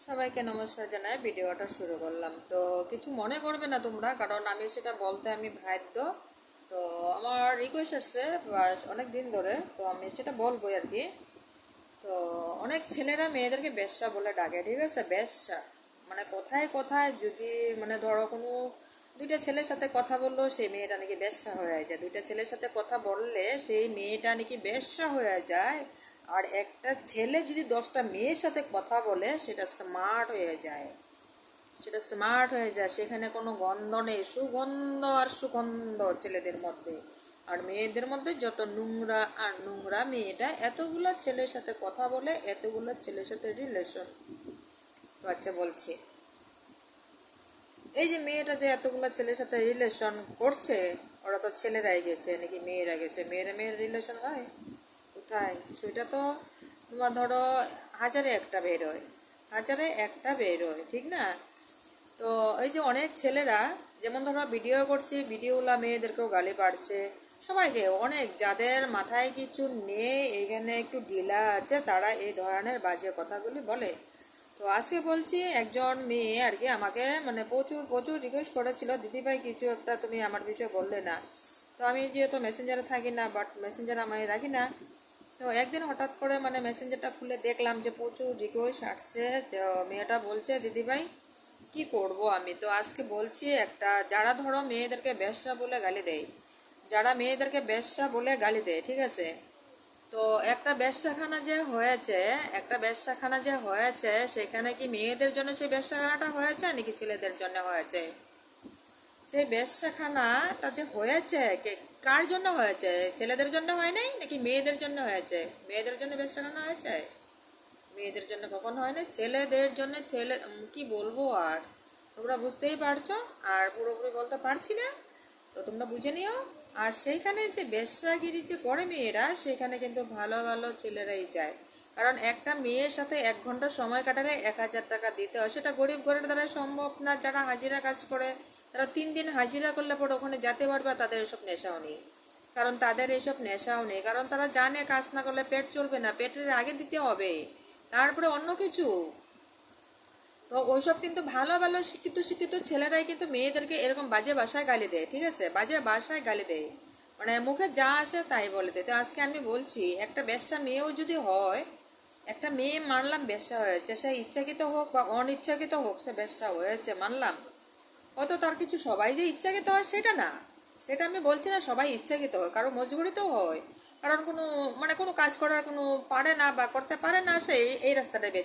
সবাইকে নমস্কার জানাই ভিডিওটা শুরু করলাম। তো কিছু মনে করবে না তোমরা, কারণ আমি সেটা বলতে আমি বাধ্য। তো আমার রিকোয়েস্ট আসছে অনেক দিন ধরে, তো আমি সেটা বলবোই আর কি। তো অনেক ছেলেরা মেয়েদেরকে বেশ্যা বলে ডাকে, ঠিক আছে? বেশ্যা মানে কোথায় কোথায় যদি মানে ধরো কোনো দুইটা ছেলের সাথে কথা বললো সেই মেয়েটা নাকি বেশ্যা হয়ে যায়, দুইটা ছেলের সাথে কথা বললে সেই মেয়েটা নাকি বেশ্যা হয়ে যায়। আর একটা ছেলে যদি 10টা মেয়ের সাথে কথা বলে সেটা স্মার্ট হয়ে যায়, সেটা স্মার্ট হয়ে যায়। সেখানে কোনো গন্ধ নেই, সুগন্ধ আর সুগন্ধ ছেলেদের মধ্যে। আর মেয়েদের মধ্যে যত নোংরা আর নোংরা, মেয়েটা এতগুলো ছেলের সাথে কথা বলে, এতগুলো ছেলের সাথে রিলেশন। তো আচ্ছা বলছি, এই যে মেয়েটা যে এতগুলো ছেলের সাথে রিলেশন করছে, ওরা তো ছেলেরাই গেছে নাকি মেয়েরা গেছে? মেয়েরা মেয়ের রিলেশন হয় কোথায়? সেটা তো তোমার ধরো হাজারে একটা বের হয়, হাজারে একটা বের হয়, ঠিক না? তো এই যে অনেক ছেলেরা যেমন ধরো ভিডিও করছি, ভিডিওগুলো মেয়েদেরকেও গালি পাড়ছে, সবাইকে, অনেক যাদের মাথায় কিছু নেই, এখানে একটু ঢিলা আছে, তারা এই ধরনের বাজে কথাগুলি বলে। তো আজকে বলছি, একজন মেয়ে আর কি আমাকে মানে প্রচুর প্রচুর রিকোয়েস্ট করেছিল, দিদিভাই কিছু একটা তুমি আমার বিষয়ে বললে না। তো আমি যেহেতু মেসেঞ্জারে থাকি না, বাট মেসেঞ্জার আমি রাখি না। তো একদিন হঠাৎ করে মানে মেসেঞ্জারটা খুলে দেখলাম যে প্রচুর রিকোয়েস্ট আসছে, যে মেয়েটা বলছে দিদিভাই কি করব আমি। তো আজকে বলছি, একটা যারা ধরো মেয়েদেরকে বেশ্যা বলে গালি দেয়, যারা মেয়েদেরকে বেশ্যা বলে গালি দেয়, ঠিক আছে? তো একটা বেশ্যাখানা যে হয়েছে, একটা বেশ্যাখানা যে হয়েছে, সেখানে কি মেয়েদের জন্য সেই বেশ্যাখানাটা হয়েছে নাকি ছেলেদের জন্য হয়েছে? সেই বেশ্যাখানাটা যে হয়েছে কার জন্য হয়েছে? ছেলেদের জন্য হয় নাই নাকি মেয়েদের জন্য হয়েছে? মেয়েদের জন্য বেশ্যাখানা হয়েছে? মেয়েদের জন্য কখন হয় না, ছেলেদের জন্য। ছেলে কি বলবো আর, তোমরা বুঝতেই পারছো। আর পুরোপুরি বলতে পারছি না, তো তোমরা বুঝে নিও। আর সেইখানে যে বেশ্যাগিরি যে করে মেয়েরা, সেখানে কিন্তু ভালো ভালো ছেলেরাই যায়। কারণ একটা মেয়ের সাথে 1 ঘন্টা সময় কাটালে 1000 টাকা দিতে হয়। সেটা গরিব ঘরের দ্বারা সম্ভব না। যারা হাজিরা কাজ করে তারা 3 দিন হাজিরা করলে পরে ওখানে যেতে পারবে, তাদের এসব নেশাও নেই। কারণ তাদের এইসব নেশাও নেই, কারণ তারা জানে কাজ না করলে পেট চলবে না, পেটের আগে দিতে হবে, তারপরে অন্য কিছু। তো ওইসব কিন্তু ভালো ভালো শিক্ষিত শিক্ষিত ছেলেরাই কিন্তু মেয়েদেরকে এরকম বাজে ভাষায় গালি দেয়, ঠিক আছে? বাজে ভাষায় গালি দেয়, মানে মুখে যা আসে তাই বলে দেয়। তো আজকে আমি বলছি, একটা বেশ্যা মেয়েও যদি হয়, একটা মেয়ে মানলাম বেশ্যা হয়েছে, সে ইচ্ছাকৃত হোক বা অনিচ্ছাকৃত হোক, সে বেশ্যা হয়েছে মানলাম। হয়তো তার কিছু, সবাই যে ইচ্ছাকৃত হয় সেটা না, সেটা আমি বলছি না সবাই ইচ্ছাকৃত হয়, কারো মজবুরিতেও হয়। কারণ কোনো মানে কোনো কাজ করার কোনো পারে না বা করতে পারে না, সে এই রাস্তাটাই বেছে